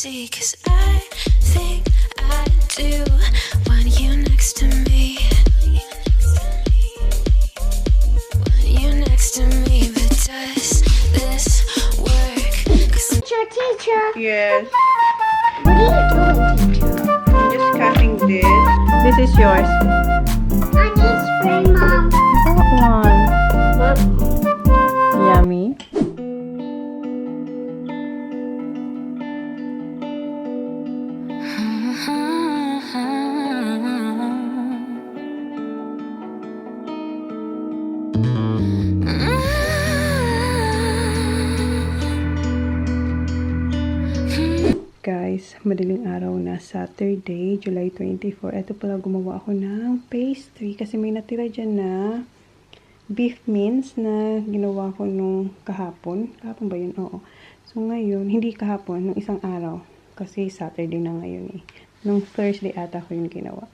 see, 'cause I think I do want you next to me. Want you next to me, but does this work? 'Cause Teacher. Yes. What are you doing, teacher? I'm just cutting this. This is yours. I need spray, Mom. That one. Yummy. Guys, madaling araw na, Saturday, July 24. Ito pala, gumawa ako ng pastry kasi may natira dyan na beef mince na ginawa ko nung kahapon. Kahapon ba yun? Oo. So ngayon, hindi kahapon, nung isang araw. Kasi Saturday na ngayon eh. Nung Thursday ata ko yung ginawa.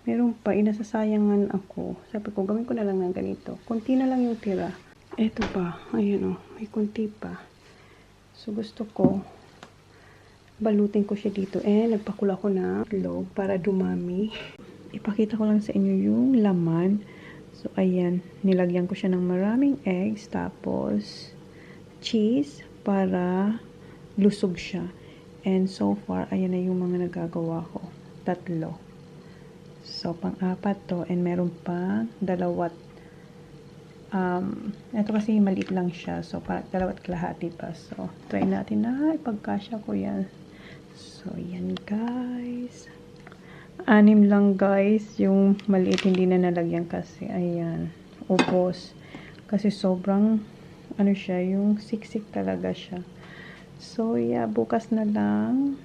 Meron pa, inasasayangan ako. Sabi ko, gawin ko na lang ng ganito. Kunti na lang yung tira. Ito pa, ayun oh, may kunti pa. So gusto ko, balutin ko siya dito. Nagpakula ko na itlog para dumami. Ipakita ko lang sa inyo yung laman. So, ayan. Nilagyan ko siya ng maraming eggs. Tapos, cheese para lusog siya. And so far, ayan na yung mga nagagawa ko. 3. So, pang-4 to. And meron pa 2. Ito kasi maliit lang siya. So, parang 2 kalahati pa. So, try natin na ipagkasya ko yan. So, yan guys. 6 lang guys. Yung maliit hindi na nalagyan kasi. Ayan. Ubos. Kasi sobrang, ano siya, yung siksik talaga siya. So, yeah. Bukas na lang.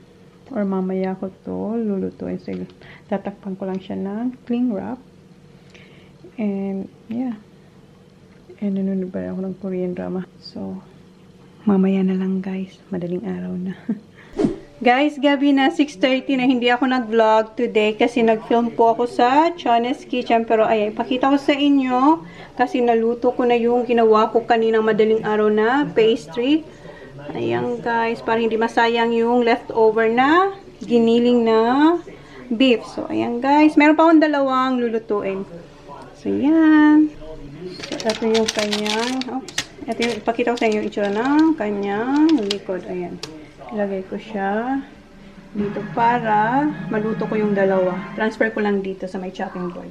Or mamaya ko to lulutuin. So, tatakpan ko lang siya ng cling wrap. And, yeah. And, nanonood ba ako ng Korean drama. So, mamaya na lang guys. Madaling araw na. Guys, gabi na 6:30 na hindi ako nag-vlog today kasi nag-film po ako sa Chona's Kitchen. Pero ayan, ipakita ko sa inyo kasi naluto ko na yung ginawa ko kaninang madaling araw na pastry. Ayan guys, para hindi masayang yung leftover na giniling na beef. So ayan guys, meron pa akong 2 lulutuin. So yan. So, ito yung kanyang, oops. Ito yung, ipakita ko sa inyo yung itsura ng kanyang likod. Ayan. Ilagay ko siya dito para maluto ko yung 2. Transfer ko lang dito sa may chopping board.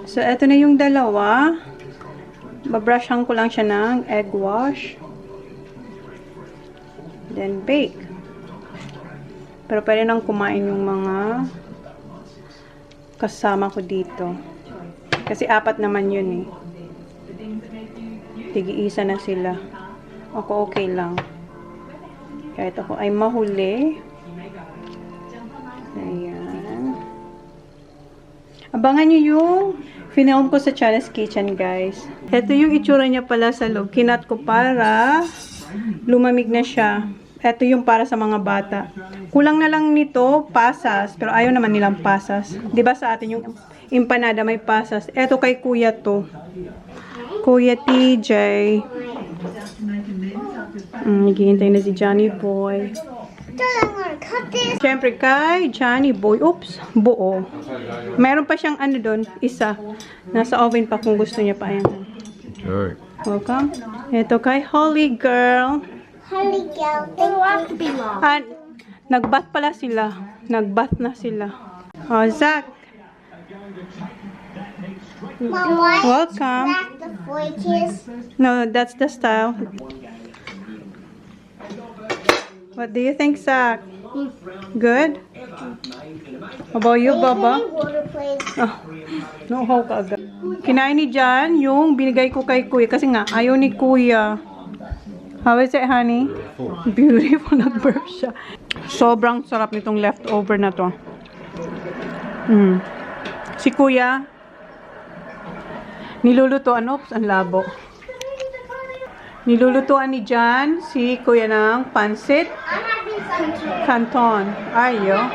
So, eto na yung 2. Babrushan ko lang siya ng egg wash. Then, bake. Pero pwede nang kumain yung mga kasama ko dito. Kasi 4 naman yun eh. Tig-iisa na sila. Ako okay lang. Kahit ako ay mahuli. Ayan. Abangan nyo yung film ko sa Chona's Kitchen guys. Ito yung itsura niya pala sa loob. Kinat ko para lumamig na siya. Ito yung para sa mga bata. Kulang na lang nito, pasas. Pero ayaw naman nilang pasas. 'Di ba sa atin yung empanada may pasas. Ito kay kuya to. Kuya TJ. Naghihintay na si Johnny Boy. Siyempre kay Johnny Boy. Oops, buo. Meron pa siyang ano doon, isa. Nasa oven pa kung gusto niya pa. Ayan. Sure. Welcome. Ito kay Holly Girl. Honey girl, they want to be long. Nag-bath pala sila. Nag-bath na sila. Oh, Zach. Mom, why Welcome. is that the 4 kiss? No, that's the style. What do you think, Zach? Good? How about you, Baba? Water, please. Oh, no, ka agad. Kinain ni Jan yung binigay ko kay Kuya kasi nga ayaw ni Kuya. How is it, honey? Beautiful. Nag-burp siya. Sobrang sarap nitong leftover na to. Si Kuya, nilulutuan, oops, ang labo. Nilulutuan ni Jan, si Kuya ng pansit canton. Ayo.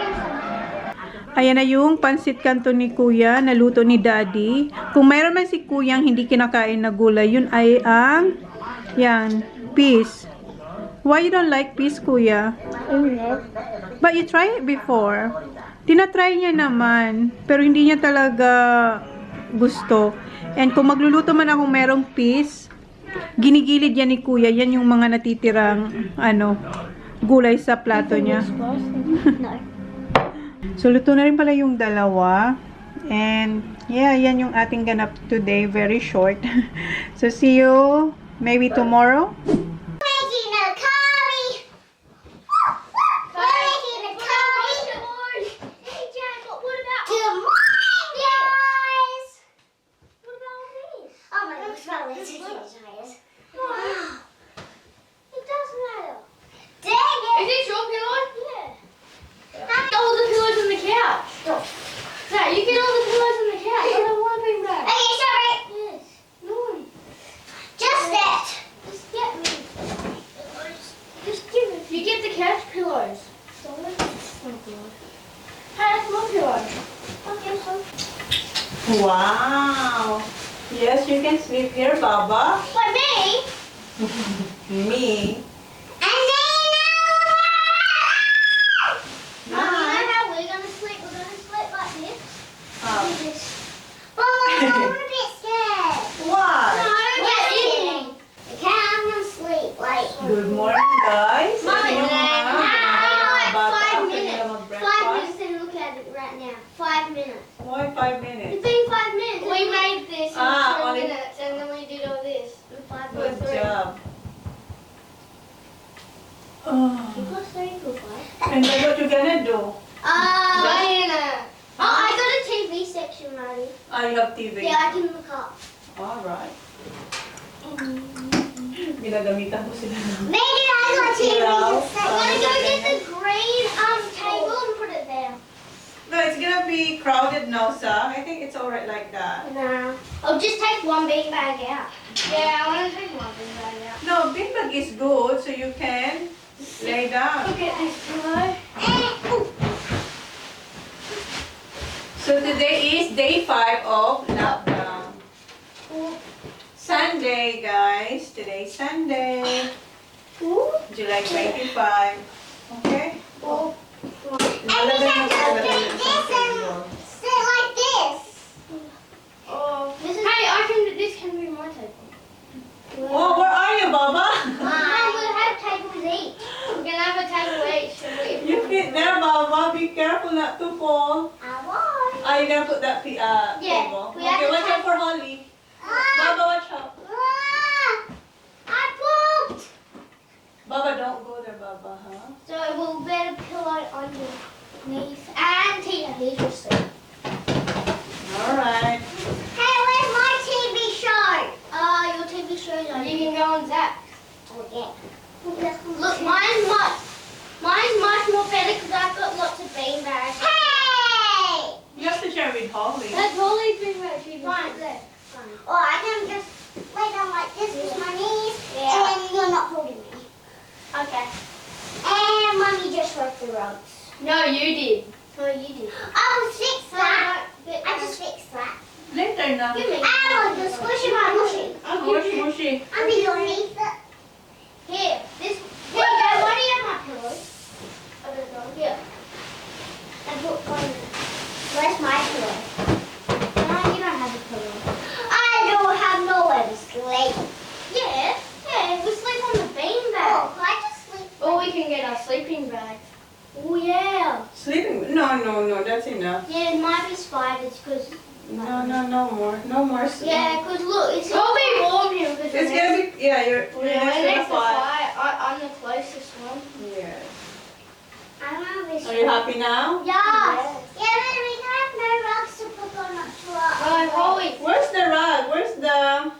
Ayan na yung pansit kanto ni Kuya, naluto ni Daddy. Kung mayroon man si Kuyang hindi kinakain na gulay, yun ay ang, yan, peas. Why you don't like peas, Kuya? But you tried it before. Tinatry niya naman, pero hindi niya talaga gusto. And kung magluluto man ako merong peas, ginigilid yan ni Kuya. Yan yung mga natitirang, gulay sa plato niya. So, luto na rin pala yung dalawa. And, yeah, yan yung ating ganap today. Very short. So, see you maybe tomorrow. Making a curry. We're making a curry. Hey, Jack, what about? Good morning, guys. What about this? Oh my gosh, well, it's guys. Wow. It does matter. Dang it. Is this your pillow? Yeah. Get all the pillows on the couch. Stop. Dad, you get all the pillows on the couch. I don't want to bring back. Okay, sorry. Yes. No. Just that. Just get me. Just give it. You get the couch pillows. Oh God. Hey, that's my pillow. Okay, so. Wow. Yes, you can sleep here, Baba. For me. Me. And then, Mom, you know how we're going to sleep? We're going to sleep like this. Oh. This. I'm a bit scared. Why? Just kidding. Okay, I'm gonna sleep. Like, Good morning, guys. Mommy, Ano yung mga like bata? 5 Pwede minutes. na 5 mag-breakfast? minutes and look at it right now. 5 minutes. Why 5 minutes? It's been 5 minutes. We made this in 10 only- minutes and then we did all this in 5 Good minutes. job. Oh. And then what you gonna do? Diana. Oh, I got a TV section ready. I love TV. Yeah, I can look up. Alright. Ginagamitan ko sila ng maybe I got TV Hello? I'm gonna go get the green table and put it there. No, it's gonna be crowded now, Sa. I think it's alright like that. No. I'll just take one beanbag out. Yeah, I want to take one beanbag out. No, beanbag is good, so you can lay down. Look at this pillow. So today is day 5 of lockdown. Sunday, guys. Today's Sunday. July 25. Okay? And we have to do this and sit like this. Oh, hey, this can be my table. Oh, where are you, Baba? Mom, we'll have tables each. We're gonna have a table each. You fit there, Baba. Be careful not to fall. I want. Are you gonna put that table? we have Okay, to watch out for Holly. Baba, watch out. I pooped. Baba, don't go there, Baba, huh? So we'll get a pillow on your knees. And Tina, here's your seat. Alright. Hey, where's my TV show? Your TV shows on. You can go on Zach. Okay. Look, mine's much more better because I've got lots of beanbags. Hey! You have to share with Holly. That's Holly's beanbag. She's fine. There. Or I can just lay down like this with my knees, Yeah. and you're not holding me. Okay. And Mommy just worked the rugs. No, you did. No, you did. I will fix that. I just fixed that. Later na. Give me. I will just squishy my mushy. I'll Mush, give you. mushy. Underneath it. Here, this. Here, Dad, why do you have my pillows? I don't know. Here. I put one. Where's my pillow? No, you don't have a pillow. I don't have nowhere to sleep. Yeah, we sleep on the beanbag. Oh, I just sleep. Or we can get our sleeping bag. Oh yeah. Sleeping? No, that's enough. Yeah, it might be spiders because. No more. No more sleep. Yeah, because look, it's gonna be warm here. Because It's gonna be, yeah, you're Yeah, next we're to the next to fire. fire. I'm the closest one. Yes. I don't know this Are you happy now? Yeah. Yeah, but we have no rugs to put on our truck. Oh, Holly. Where's the rug? Where's the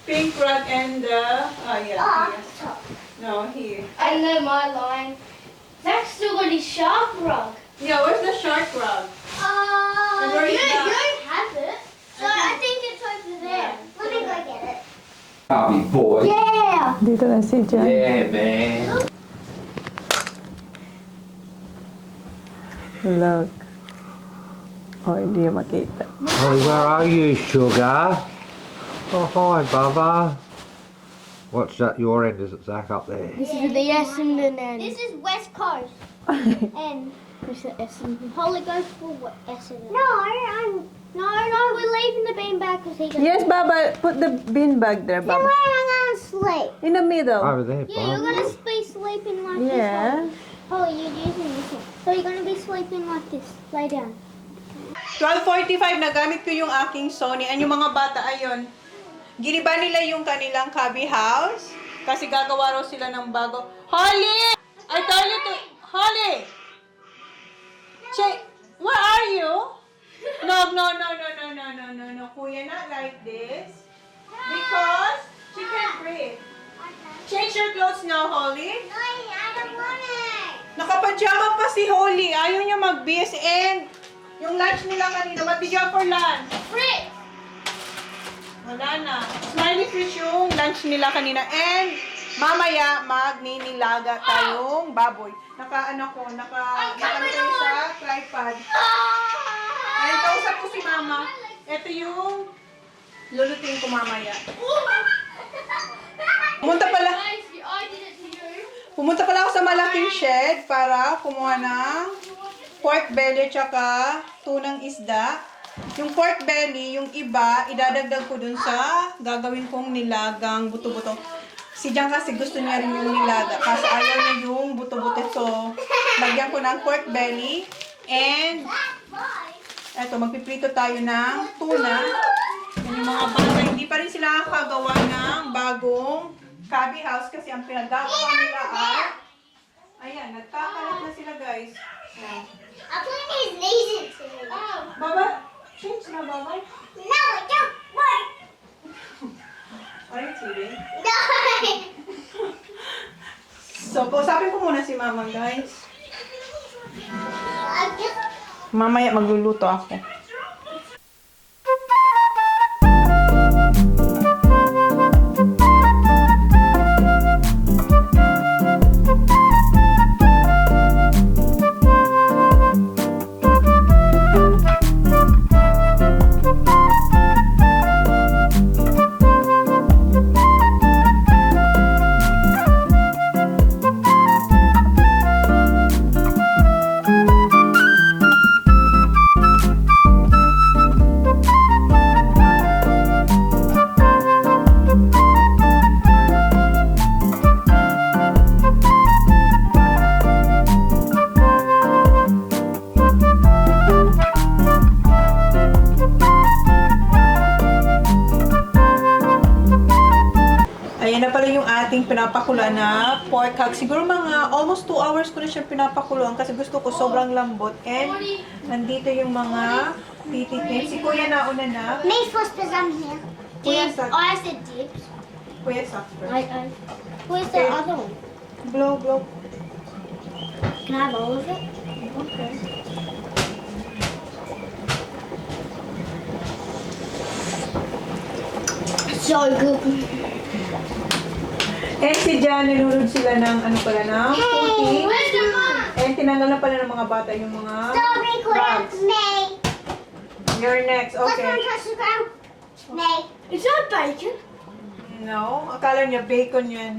pink rug and the, oh yeah, Oh, here. top. No, here. And then my line. Zach's still got his shark rug. Yeah, where's the shark rug? And where You is that? don't have it. So I think it's over there. Let me go get it. Copy, boy. Yeah. Dito na si Jan. Yeah, man. Look. Oh, hindi makita. Oh, where are you, sugar? Oh, hi, Baba. What's that your end? Is it Zach up there? This is the yes and the N. This is West Coast. And This is the S and the Holly goes for what? S and No, we're leaving the bean bag because he goes. Yes, Baba. Put the bean bag there, Then Baba. where am I going to sleep? In the middle. Over there, Yeah, you're Bob. going to be sleeping like this. Yeah. Holly, you're using this one. So you're going to be sleeping like this. Lay down. 12:45, nagamit ko yung aking Sony. Ang yung mga bata, ayun. Giniba nila yung kanilang cubby house. Kasi gagawa raw sila ng bago. Holly! I told you to... Holly! Che, where are you? No. Kuya, not like this. Because she can't breathe. Change your clothes now, Holly. No, I don't want it. Nakapajama pa si Holly. Ayaw niya mag-BS and yung lunch nila kanina. What did you have for lunch? Fritz! Wala na. Smiley fish yung lunch nila kanina. And mamaya magninilaga tayong baboy. Nakaano tayo sa tripod. Ayun, kausap ko si mama. Ito yung lulutuin ko mamaya. Pumunta pala ako sa malaking shed para kumuha ng pork belly tsaka tunang isda. Yung pork belly, yung iba, idadagdag ko dun sa gagawin kong nilagang buto-buto. Si Jan kasi gusto niya rin yung nilaga kasi ayaw niya yung buto-buto. So, lagyan ko ng pork belly. And, eto, magpiprito tayo ng tuna. Yan yung mga bata, hindi pa rin sila nakakagawa ng bagong cubby house kasi ang pinagagawa nila ay, ayan, nagkakalat na sila guys. Ayan. I'm putting his knees into it. Baba, change na baba. No, it don't work. Are you kidding? No. So, kausapin ko muna si mama guys. I just Mamaya magluluto ako. Ayan na pala yung ating pinapakula na pork hog. Siguro mga almost 2 hours ko na siya pinapakuluan kasi gusto ko sobrang lambot. And nandito yung mga tititin. Si Kuya nauna na. me first because I'm here. Kuya Dibs. Sak. Oh, I said dibs. Kuya Sak first. Where's Okay. the other one? Blow. Can I have all of it? Okay. So good. And si Jan, nilulod sila ng ano pala na puti. Where's the mom? And tinanggal na pala ng mga bata yung mga Strawberry bags. corn. May. You're next. Let's go Okay. and touch the ground. May. Is that bacon? No, akala niya bacon yan.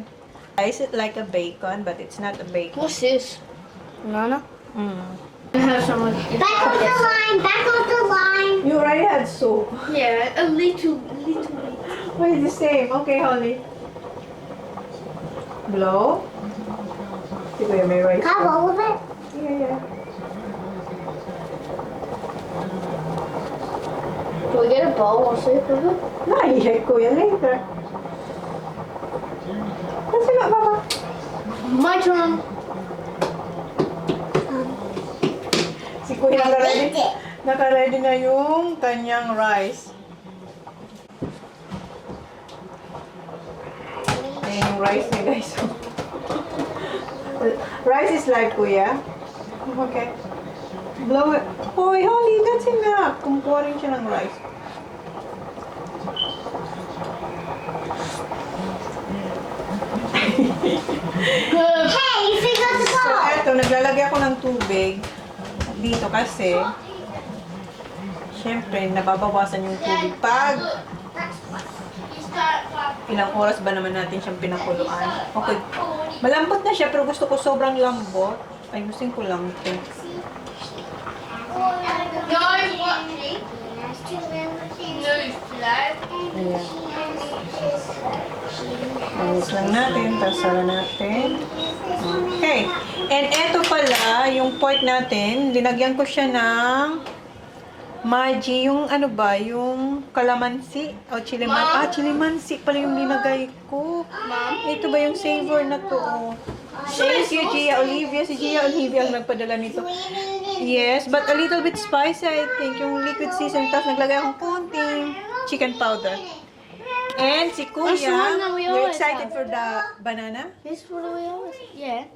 Is it like a bacon, but it's not a bacon. What's this? Banana? Mm. I have some like Back off the line. Back off the line. You already had soup. Yeah, a little. Why is the same? Okay, Holly. Blow. Si Kuya may rice. Can I have all of it? Yeah. Can we get a bowl or soup of it? Naiyak Kuya later. Kasi nga, Baba. My turn. Si Kuya I baked it. naka-ready na yung kanyang rice. Ayan yung rice niya, guys. Rice is live, Kuya. Okay. Blow it. Hoy, Holly, that's enough. Kumukuha rin siya ng rice. Hey, you forgot the So, ball. eto, naglalagay ako ng tubig. dito kasi syempre nababawasan yung tubig pag ilang oras ba naman natin siyang pinakuluan. Okay. Malambot na siya pero gusto ko sobrang lambot. Ayusin ko lang ito. Ayan. Ayos lang natin. Tapos sara natin. Okay. And eto pala, yung pork natin, linagyan ko siya ng Maji, yung ano ba, yung kalamansi o chilimansi pala yung linagay ko. Ito ba yung savor na to? Oh. Thank you, Gia Olivia. Si Gia Olivia ang nagpadala nito. Yes, but a little bit spicy, I think. Yung liquid season. Tapos naglagay akong konting chicken powder. And si Kuya, you're excited for the banana? This is what we always have. Yeah.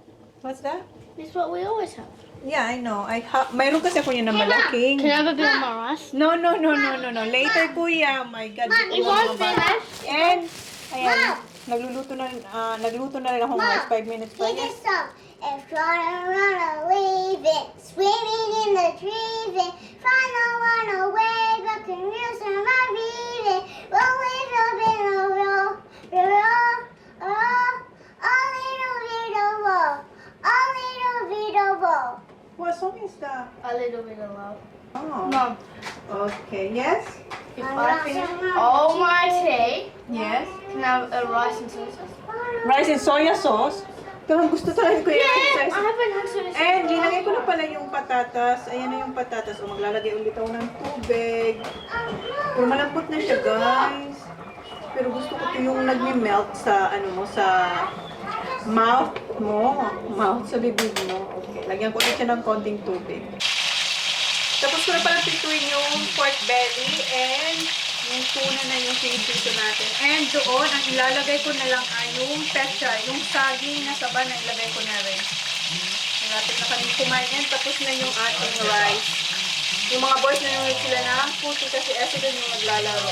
What's that? This is what we always have. Yeah, I know. Mayroon kasi ako yun na malaking. Can I have a bit of my rice? No. Later, Kuya. My God. It won't finish. And, ayan, nagluto na rin ako mga 5 minutes pa. Take a song. And run away, swimming in the trees, run away, but can you survive it? Roll it up in a roll, a little bit of roll, a little bit of roll. What song is that? A little bit of love. Oh. Mom, Okay. Yes? if I finish all my tea, Yes. can I have a rice and soy sauce? Rice and soya sauce. Pero gusto talaga ko yung rice and soy I sauce. haven't had soy sauce. And, linagay ko na pala yung patatas. Ayan na yung patatas. O, maglalagay ulit ako ng tubig. Pero malambot na siya, guys. Pero gusto ko yung nagme-melt sa, ano mo, sa mouth mo. Mouth sa bibig mo. Okay. Lagyan ko ulit siya ng konting tubig. Tapos ko na pala pituin yung pork belly and yung tuna na yung pinipito natin. And doon, ang ilalagay ko na lang ay yung pecha, yung saging na saba na ilagay ko na rin. Malapit na kami kumain. Tapos na yung ating rice. Yung mga boys na yung sila na puti kasi doon yung maglalaro.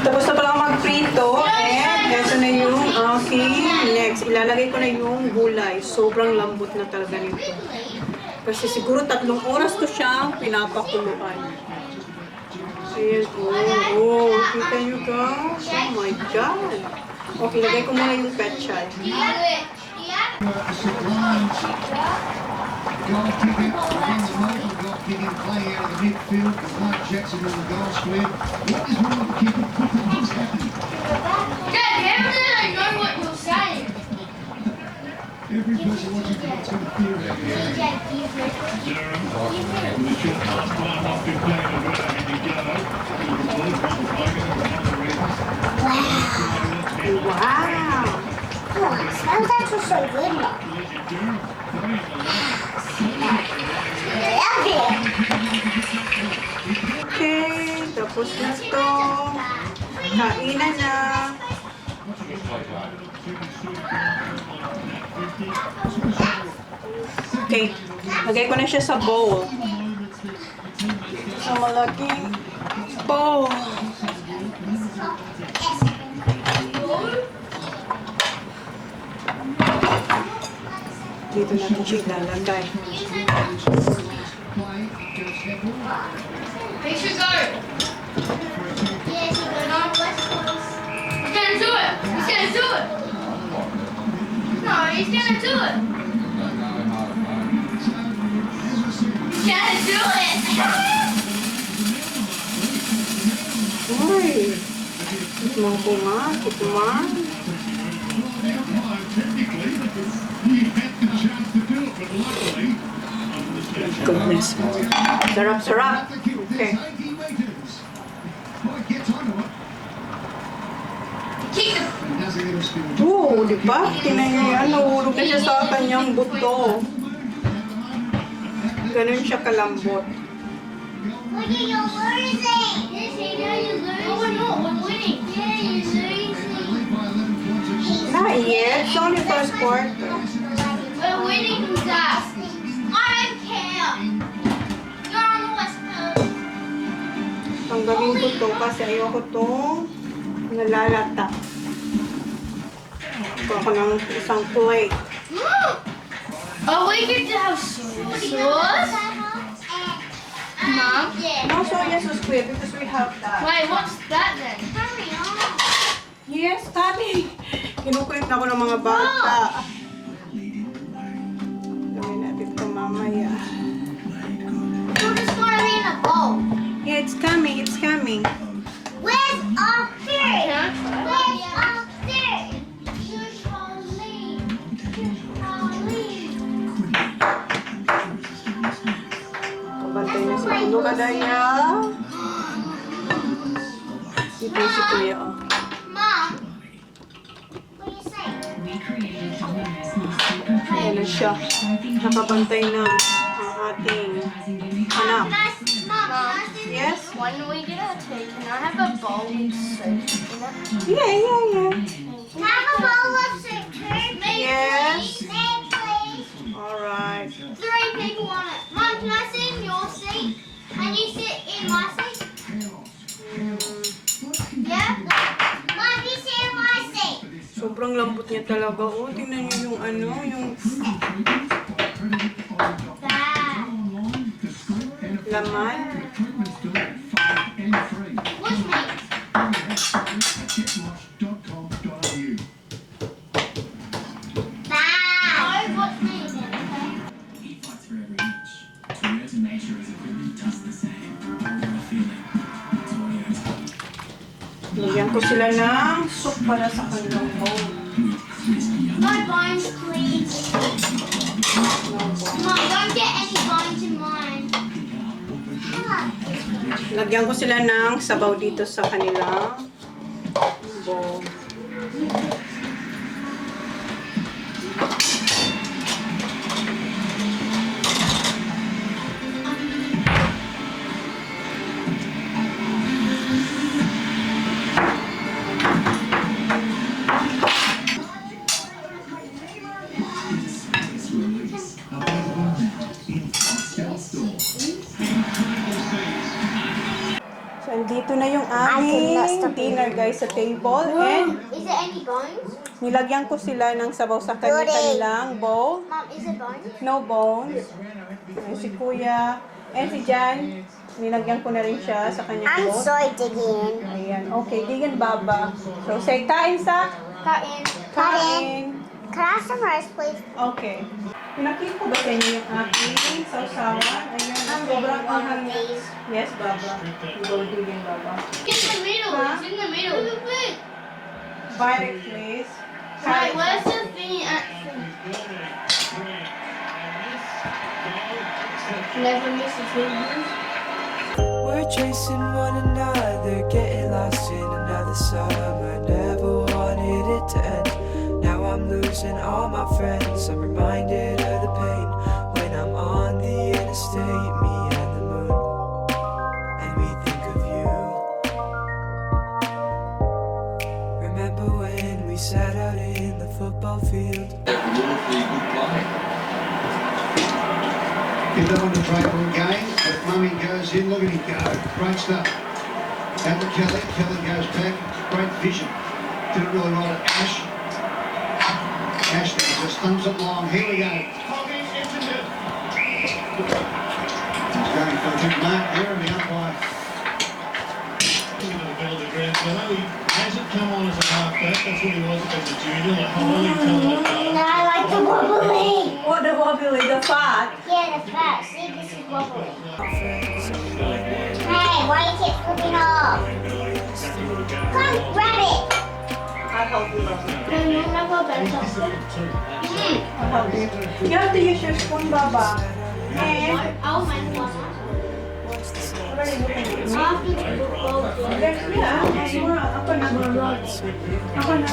Tapos na pala magprito and ito na yung aking next. Ilalagay ko na yung gulay. Sobrang lambot na talaga nito. Kasi siguro 3 oras ko siyang pinapakuluan. Ayan, oh, kita nyo guys? Oh my God! Okay, lagay ko muna yung petchay. Every person watching tonight's going to feel it. Wow! Oh, smells actually so good now. Love it. Okay, tapos na to. Kainan na. Okay, lagay ko na siya sa bowl. Sa malaking bowl. Dito natin siya ilalagay. He should go. Yes, you go down West Coast. He's gonna do it. He's gonna do it. No, he's gonna do it. He's gonna do it. Uy! Tikman ko nga, tikman. Goodness. Sarap, sarap. Okay. Kick him. Oo, di ba? Tingnan niyo yan, nahulog na siya sa kanyang buto. Ganun siya kalambot. Look at your losing. Yes, you know you're losing. Oh, we're not. We're winning. Yeah, you're losing. Not yet. It's only first quarter. We're winning, Zach. I don't care. You're on the West Coast. Tanggalin ko to kasi ayoko tong nalalata. Ito ako ng isang plate. Oh, we get to have soy sauce. Mom? Yeah. No soya sauce, kuya, because we have that. Wait, what's that then? Hurry on. Yes, Tani. Kinukwit na ako ng mga bata. Gawin natin ito mamaya. We're just gonna be in a bowl. Yeah, it's coming, it's coming. Where's our food? Can I try? Where's our food? Shush, Holly. Shush, Holly. Kabantay na si Ulo ka daya. Ito si kuya, oh. Mom, what do you say? Ayan na siya. Nakabantay na ang ating anak. Mom, Yes? When we get our tea, can I have a bowl with soup in it? Yeah, yeah, yeah. can I have a bowl of soup too? Yes. Me, please. Alright. 3 people want it. Mom, can I sit in your seat? And you sit in my seat? Yeah? Mom, you sit in my seat. Sobrang lambot niya talaga. Oh, tingnan niyo yung ano, yung Bad. laman. What's me? Bad. No, what's me then? He fights for every inch. Toyo's nature is it really does the same. The feeling. Toyo's Lagyan ko sila ng soup para sa kanilang bowl. No bones, please. Mom, don't get any bones in mine. Lagyan ko sila ng sabaw dito sa kanilang bowl. So, andito na yung aming dinner guys sa table. And Is there any bones? nilagyan ko sila ng sabaw sa kanilang bowl. Mom, is there bones? No bones. Ayan, si Kuya. And si Jan, nilagyan ko na rin siya sa kanyang bowl. digging. Ayan. Okay, digan baba. So, say kain sa? Kain. Kain. Can I have some rice, please? Okay. Pinakita ko ba sa inyo yung aking sausawan? Ayan, sobrang anghang niya. Yes, Baba. Go digging, Baba. Get in the middle. Huh? It's in the middle. Bite it, please. Wait, where's the thing actually? Never miss a thing. We're chasing one another, getting lost in another summer. Never wanted it to end. Now I'm losing all my friends. I'm reminded of the pain when I'm on the interstate, me and the moon, and we think of you. Remember when we sat out in the football field? You don't want to play for a game, but Mummy goes in. Look at him go. Great stuff. Out to Kelly. Kelly goes back. Great vision. Did it really well to Ash. Ash just thumps it long. Here we go. He's going for a big mark there and the umpire. Hasn't come on as a halfback, that's what he was as a junior, like highly talented. No, I like the wobbly. What the wobbly, the fat? Yeah, the fat. See, this is wobbly. Hey, why you keep flipping off? Come, grab it. I'll help you, Baba. Can you have a better? I'll help you. You have to use your spoon, Baba. And I'll make one. what are you looking at? Me? After the football game. Yeah, ako na. Ako na.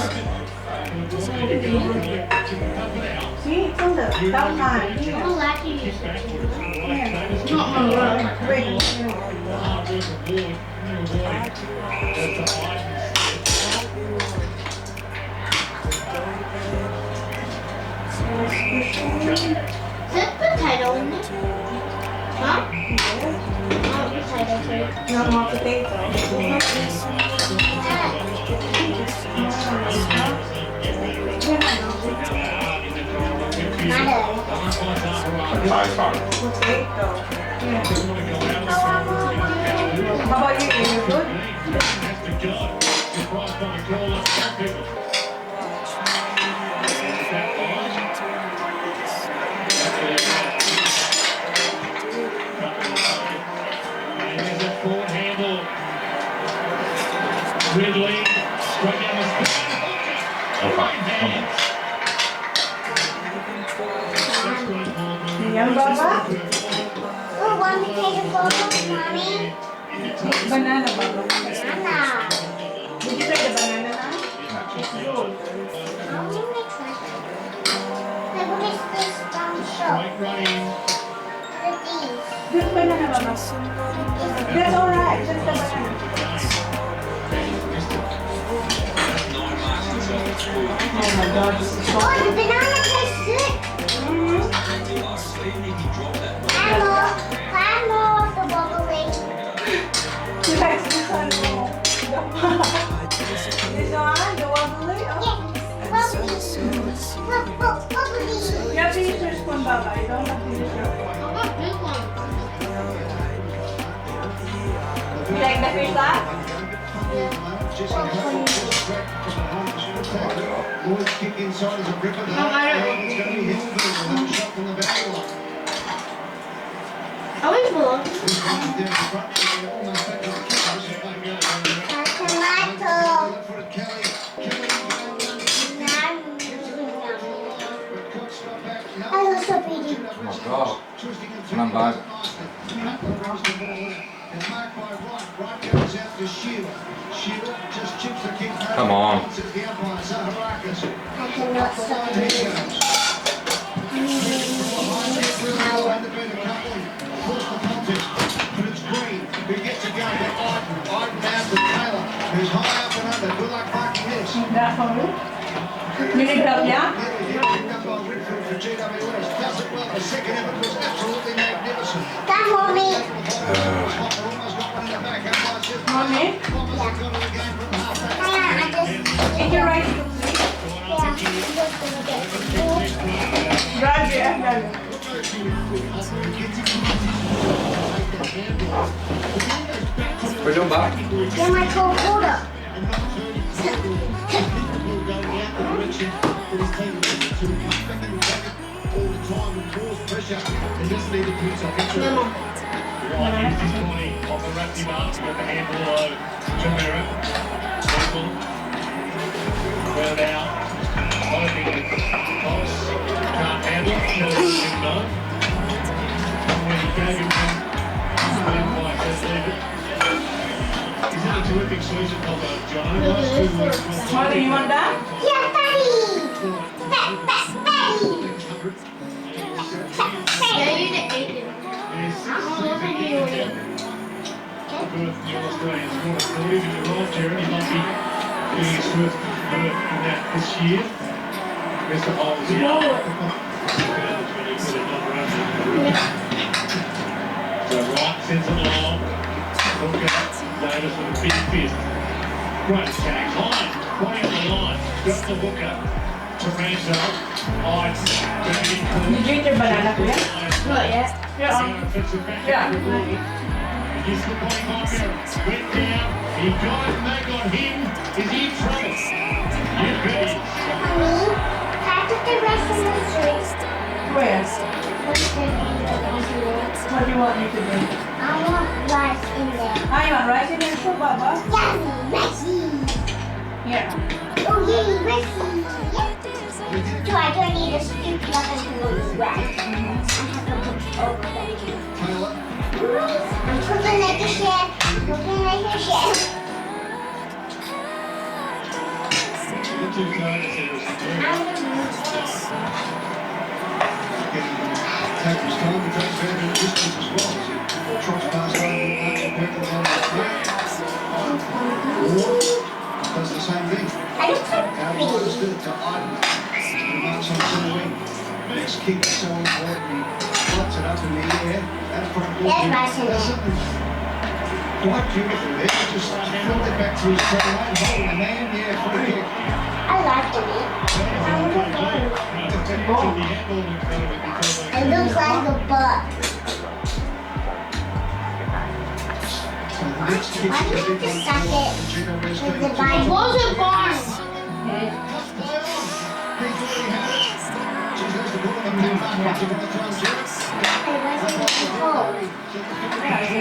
See, it's on the that one. I'm Here. allowed to use it. Here. It's not my work. Wait. Is that potato in it? Huh? No, potato too. You want more potato? Not Potato. Yeah. How about you? You good? Ridley, straight down the spine. Yan, Baba? Oh, want to take a photo, Mommy? Banana, Baba. Banana. Did you try the banana now? Mommy makes one. Like, what is this from show? Straight running. What are these? Just banana, Baba. That's alright. Just the banana. Oh my God, this is so Oh, the banana tastes good. Grandma, the bubbling. Yes, this one. This one, the wobbly. Oh. Yes, bubbly. You have to use your spoon, Baba. You don't have to use your phone. You like the fish lap? Lloyd's kick inside is a ripper though. It's going to be hit with another shot from the back line. Are we full? This one's down the front, so they're almost back to the kick. This is playing out. Tomato. Left footed Kelly. Kelly got stop back. I love so pretty. Oh God. Twisting and Come on, bud. And marked by Wright. Wright goes out to Sheila. Sheila just chips the kick. Come on. Says the umpire, Zaharakis. I cannot stop He it. goes. Behind it, really well had to be the couple. Forced the contest, but it's Green who gets a go to Iden. Iden now to Taylor, who's high up and under. Good luck marking this. That for me? You need help, yeah? Picked up by Whitfield for GWS. Does it well. The second effort was absolutely magnificent. That mommy. Hopper almost got one in the back. Umpire says, Mommy? Thomas has got it again from the half back. I just, Eat your rice. yeah, I'm just gonna get food. Grab it, grab it. We're doing back. Get my cold water. Terrific season, John. Last 2 weeks. Mother, you want that? Yeah, Daddy. Daddy. Yeah, you did 8. Yes, birth in Australian sport. I believe in the right, Jared. He might be doing his first birth in that this year. Mr. Holes, yeah. So right, sends it long. Hooker, Davis with a big fist. Great tag. Line, way on the line. Got the hooker. Taranto. Ice. Did you eat your banana, Kuya? Not yet. Yeah. Yeah. He's the body marker. Went down. He got it. They got him. Is he in trouble? You bet. Mommy, can I put the rest in the fridge? Where? What What do you want me to do? I want rice in there. Ah, you want rice in there too, Baba? Yummy, rice. Yeah. Oh, yay, rice. So I don't need a scoop nothing to go with rice. I have to put over there. Taylor. I'm cooking like a chef. Cooking like a chef. The two targets here is Tackles time, but takes very good distance as well. Trots past over the people on the track. Does the same thing. I look so Outwise pretty. it to Iden. He marks on the wing. Next kick is so important. He floats it up in the air. That front goal. There's rice in Does there. something quite beautiful there. Just flipped it back to his straight away. Holding the man. Yeah, free kick. I like to eat. I want to go. It looks like a butt. Why do you have to suck it with the Bible? Was it barn? It wasn't even cold. Now you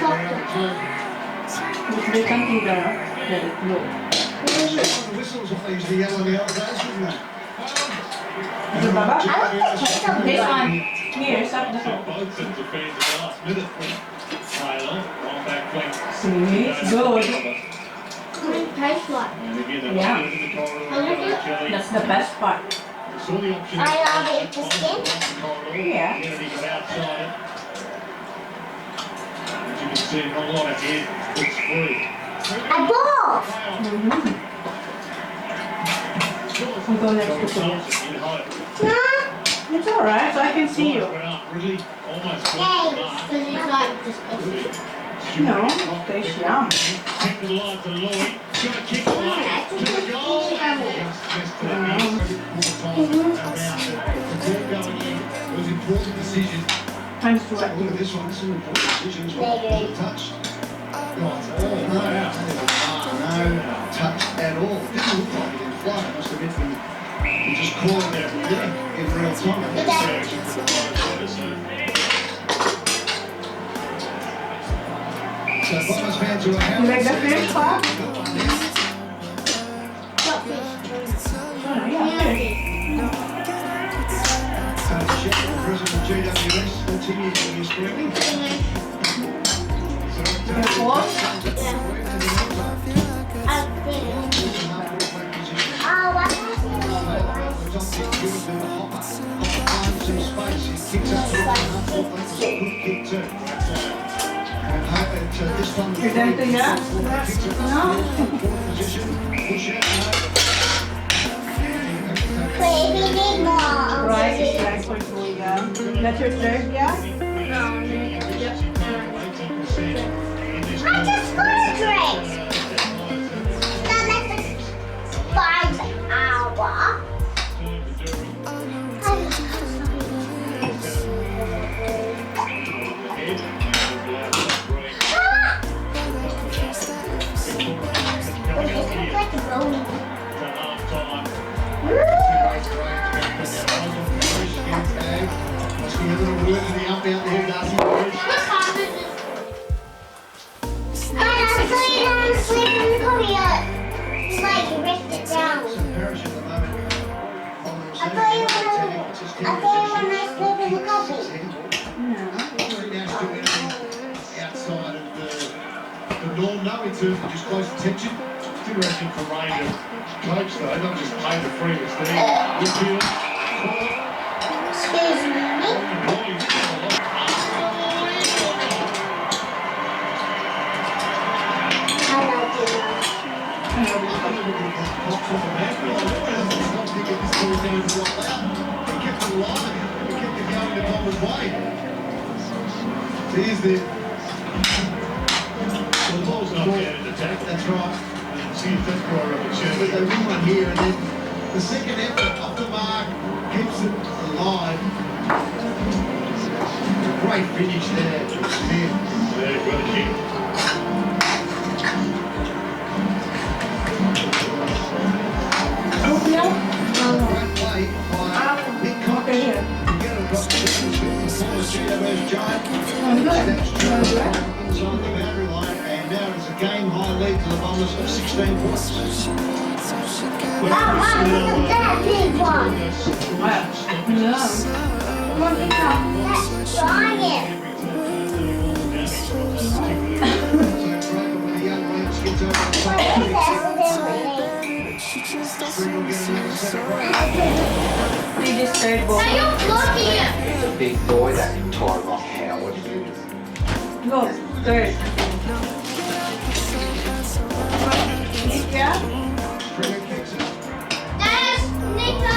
sucked it. There's something there that it looks. Whistles off these the yellow the old days, wouldn't they? Is it Baba? I like the taste of This it. one. Here, stop the phone. Both sets of fans at the last minute. Taylor, on back flank. See? Good. What it tastes like? And again, they Yeah. in the corridor. I like it. Kelly. That's the best part. Saw the option. I love it, the skin. Yeah. Kennedy got outside it. As you can see, not a lot ahead. It's free. A ball. I'll go next to you. Thompson in height. No. It's alright, so I can see you. Went up, Ridley almost Hey. went to the mark. Because it's like just No, tastes yum. Kick the line to Lloyd. Gonna kick the line to the goal. Just to the miss. More time around it. The ball going in. It was an important decision. Times two. Look at this one. This is an important decision. It's Maybe. not touched. No touch at all. It didn't look like it in flight. It must have been from he just caught it in real time. So Bombers fans who are happy. You like the fish, Pop? President of GWS continues to be screaming. Oh, what happened? You're done to ya? No? Baby, need more. Rice is like for Julia. That's your third, yeah? I just got a drink. Not like the 5 hour. But this looks like a bone. It's like you ripped it down. I thought you were nice sleep in the coffee. Outside of the norm, no, in terms of just close attention. Interesting for Ray to coach though, not just play the free with Steve. Excuse me. I don't do Here's the ball's not there in attack. that's right. See if that's brought up a But chance. they win one here and then the second effort off the mark keeps it alive. Great finish there. Smith. There, got a kick. Great play by Nick Cox. To get it across the championship. Thomas GWS Giant. Steps to inside the boundary line and now it's a game high lead to the Bombers of 16 points. Look at that big one. That's giant. This third ball. Now you're blocking it. He's a big boy, that Tyrone Howard. Go, third. Yeah? That's Nico.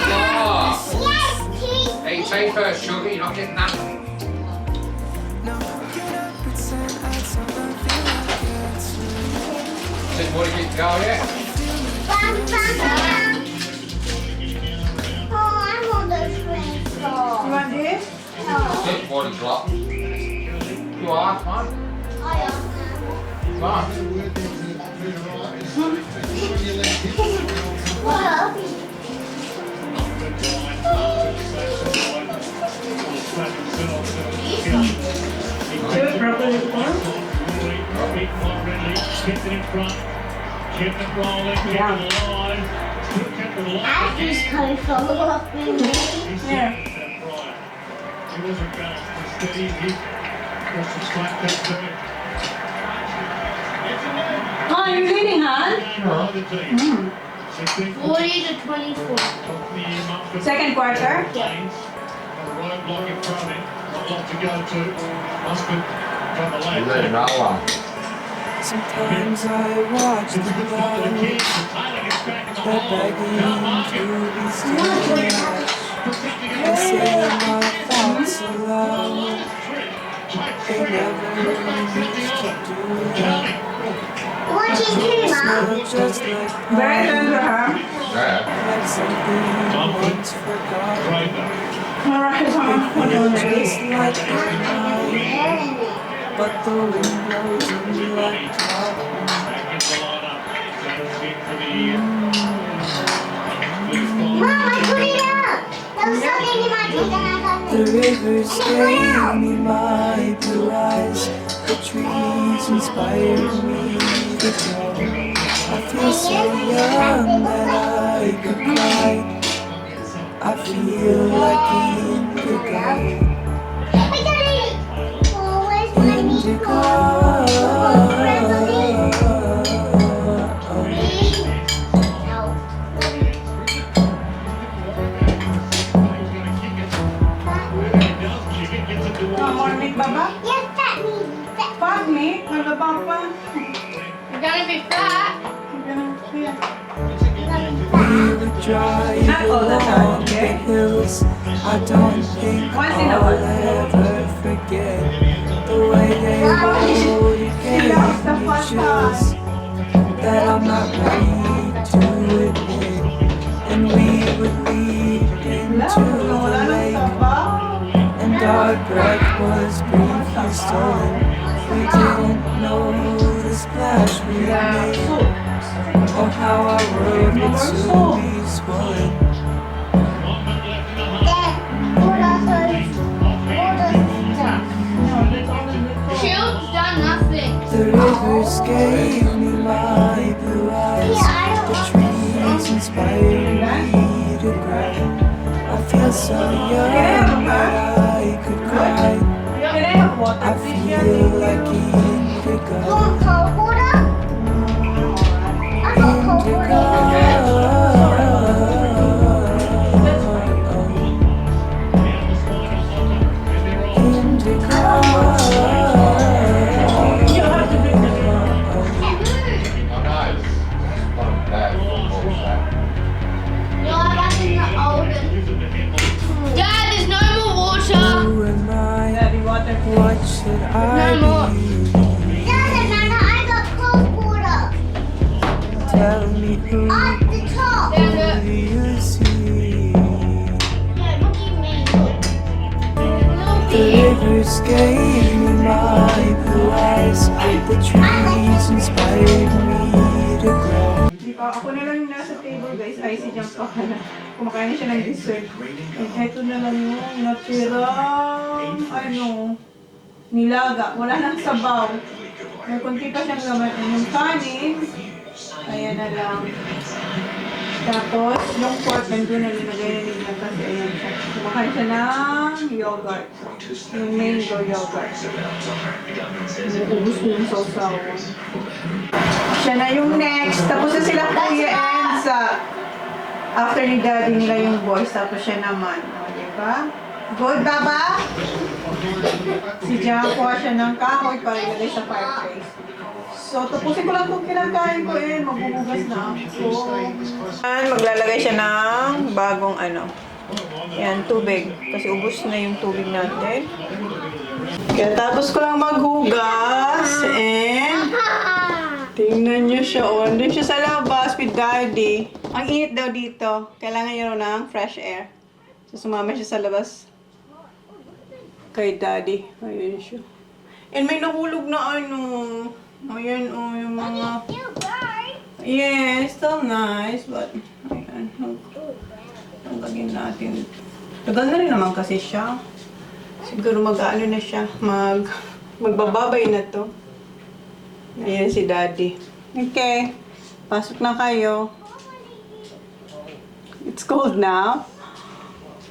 Oh, Yes, Pete. eat tea first, sugar, you're not getting that. Didn't want to get to go yet? Bam, bam, bam. Oh, I want those drinks. You want this? It's 1 o'clock. You are, man. I am. Come Well, Do it properly before. Kept it in front, kept it rolling, kept it alive, still kept it alive. Ashley's coming from the walking. Yeah. He wasn't balanced and steady. He got some slack that time. Oh, you're leading, huh? Mm. 40 to 24. Second quarter? A roadblock in front of him, not lot to go to. Mustard from the left. Let another one. Sometimes I watch the clouds that begging to be still. I say my thoughts aloud. They never used to do that. What you doing, Mom? Just like Very tender, huh? Yeah. like something once forgotten. Alright, what do you Just like the night, but the wind blows me like cotton. Mom, I put it up. There was something in my teeth and I got The it. rivers gave me my blue eyes. The trees inspired me to go. I feel so young that I could cry. I feel like indigo. I got it. Oh, where's my meatball? More meat, Baba? Yes, fat meat. Fat meat? Wala, Papa? You're gonna be fat. We would drive Not all the time, along the okay? hills. I don't think Once in a I'll while. ever forget the way they rode. It gave me chills that I'm not ready to admit. And we would leap into the lake, and our breath was briefly stolen. We didn't know the splash we made, or how our world would soon be swollen. Shield's done nothing. The rivers gave me my blue eyes. The trees inspired me to cry. I feel so young that I could cry. Can I have water, I please? feel like indigo. Dad, there's no more water. Who am I? Daddy, water, What should I No more. be? Tell me who Dad, do you see? The rivers gave me my blue eyes. The trees inspired me to grow. Ako na lang yung nasa table, guys. Icy jump pa ka na. Kumakain na siya ng dessert. And eto na lang yung natirang, nilaga. Wala nang sabaw. May kunti pa siyang laman. And yung kanin, ayan na lang. Tapos, yung pork, nandun na linagay na nila kasi ayan siya. Kumakain siya ng yogurt. Yung mango yogurt. Ubus ko yung sausaw. Siya na yung next. Tapos na sila Kuya and sa after ni Daddy nila yung boys. Tapos siya naman. O, diba? Good, Baba? Si Jan, kuha siya ng kahoy para ilagay sa fireplace. So, tapusin ko lang itong kinakain ko and magbubugas na ako. Maglalagay siya ng bagong yan, tubig. Kasi ubos na yung tubig natin. Kaya tapos ko lang maghugas and Tingnan niyo siya, oh. Nandun siya sa labas with Daddy. Ang init daw dito. Kailangan niya raw ng fresh air. So, sumama siya sa labas. Kay Daddy. Ayun siya. And may nahulog na ano. Ayan, oh, yung mga... Yeah, still nice. But, ayan. Tanggalin natin. Tagal na rin naman kasi siya. Siguro mag-ano na siya. Magbababay na to. Ayan si Daddy. Okay. Pasok na kayo. It's cold now.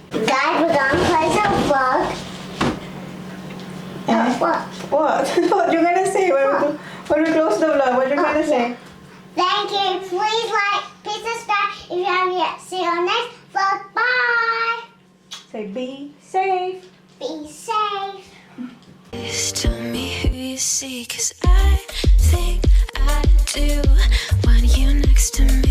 Dad, we're gonna play some vlog. What? What? What you gonna say when we close the vlog? What you gonna say? Thank you. Please like, please subscribe if you haven't yet. See you on next vlog. Bye. Say be safe. Be safe. Just tell me who you see, 'cause I think I do. Want you next to me.